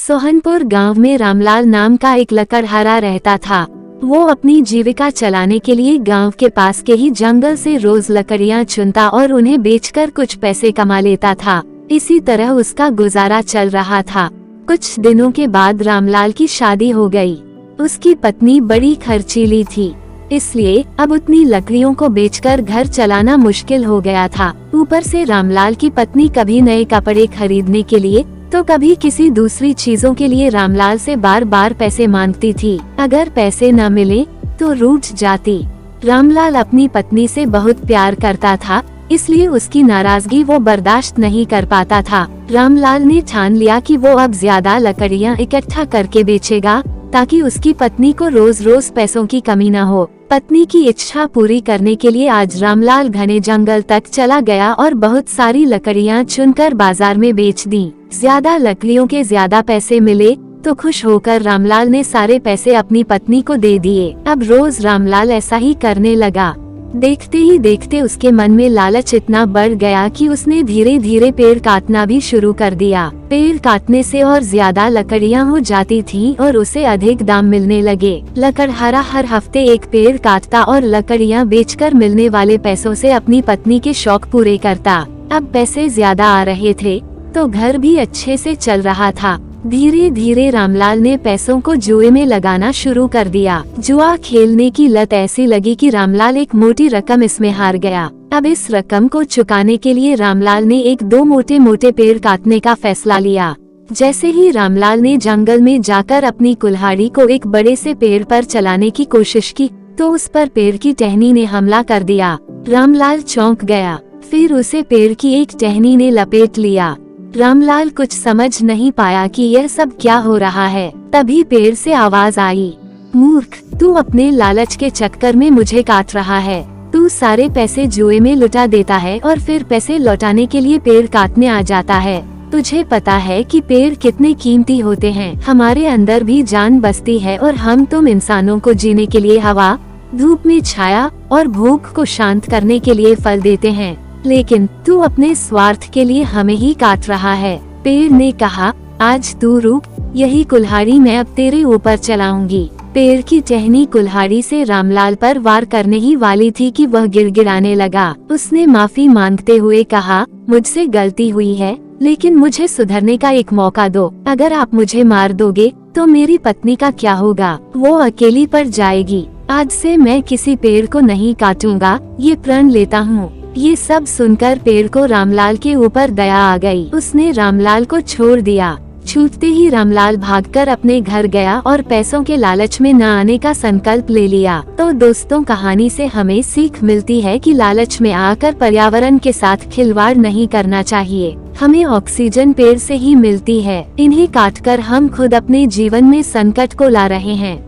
सोहनपुर गांव में रामलाल नाम का एक लकड़हारा रहता था। वो अपनी जीविका चलाने के लिए गांव के पास के ही जंगल से रोज लकड़ियां चुनता और उन्हें बेचकर कुछ पैसे कमा लेता था। इसी तरह उसका गुजारा चल रहा था। कुछ दिनों के बाद रामलाल की शादी हो गई। उसकी पत्नी बड़ी खर्चीली थी, इसलिए अब उतनी लकड़ियों को बेचकर घर चलाना मुश्किल हो गया था। ऊपर से रामलाल की पत्नी कभी नए कपड़े खरीदने के लिए तो कभी किसी दूसरी चीजों के लिए रामलाल से बार बार पैसे मांगती थी। अगर पैसे न मिले तो रूठ जाती। रामलाल अपनी पत्नी से बहुत प्यार करता था, इसलिए उसकी नाराजगी वो बर्दाश्त नहीं कर पाता था। रामलाल ने ठान लिया कि वो अब ज्यादा लकड़ियां इकट्ठा करके बेचेगा ताकि उसकी पत्नी को रोज रोज पैसों की कमी न हो। पत्नी की इच्छा पूरी करने के लिए आज रामलाल घने जंगल तक चला गया और बहुत सारी लकड़ियां चुनकर बाजार में बेच दी। ज्यादा लकड़ियों के ज्यादा पैसे मिले तो खुश होकर रामलाल ने सारे पैसे अपनी पत्नी को दे दिए। अब रोज रामलाल ऐसा ही करने लगा। देखते ही देखते उसके मन में लालच इतना बढ़ गया कि उसने धीरे धीरे पेड़ काटना भी शुरू कर दिया। पेड़ काटने से और ज्यादा लकड़ियां हो जाती थीं और उसे अधिक दाम मिलने लगे। लकड़हारा हर हफ्ते एक पेड़ काटता और लकड़ियां बेचकर मिलने वाले पैसों से अपनी पत्नी के शौक पूरे करता। अब पैसे ज्यादा आ रहे थे तो घर भी अच्छे से चल रहा था। धीरे धीरे रामलाल ने पैसों को जुए में लगाना शुरू कर दिया। जुआ खेलने की लत ऐसी लगी कि रामलाल एक मोटी रकम इसमें हार गया। अब इस रकम को चुकाने के लिए रामलाल ने एक दो मोटे मोटे पेड़ काटने का फैसला लिया। जैसे ही रामलाल ने जंगल में जाकर अपनी कुल्हाड़ी को एक बड़े से पेड़ पर चलाने की कोशिश की तो उस पर पेड़ की टहनी ने हमला कर दिया। रामलाल चौंक गया, फिर उसे पेड़ की एक टहनी ने लपेट लिया। रामलाल कुछ समझ नहीं पाया कि यह सब क्या हो रहा है। तभी पेड़ से आवाज आई, मूर्ख, तू अपने लालच के चक्कर में मुझे काट रहा है। तू सारे पैसे जुए में लुटा देता है और फिर पैसे लौटाने के लिए पेड़ काटने आ जाता है। तुझे पता है कि पेड़ कितने कीमती होते हैं। हमारे अंदर भी जान बसती है और हम तुम इंसानों को जीने के लिए हवा, धूप में छाया और भूख को शांत करने के लिए फल देते हैं, लेकिन तू अपने स्वार्थ के लिए हमें ही काट रहा है। पेड़ ने कहा, आज तू रुक, यही कुल्हाड़ी मैं अब तेरे ऊपर चलाऊंगी। पेड़ की टहनी कुल्हाड़ी से रामलाल पर वार करने ही वाली थी कि वह गिड़गिड़ाने लगा। उसने माफी मांगते हुए कहा, मुझसे गलती हुई है, लेकिन मुझे सुधरने का एक मौका दो। अगर आप मुझे मार दोगे तो मेरी पत्नी का क्या होगा? वो अकेली पड़ जाएगी। आज से मैं किसी पेड़ को नहीं काटूंगा, ये प्रण लेता हूँ। ये सब सुनकर पेड़ को रामलाल के ऊपर दया आ गई। उसने रामलाल को छोड़ दिया। छूटते ही रामलाल भागकर अपने घर गया और पैसों के लालच में न आने का संकल्प ले लिया। तो दोस्तों, कहानी से हमें सीख मिलती है कि लालच में आकर पर्यावरण के साथ खिलवाड़ नहीं करना चाहिए। हमें ऑक्सीजन पेड़ से ही मिलती है, इन्हें काटकर हम खुद अपने जीवन में संकट को ला रहे हैं।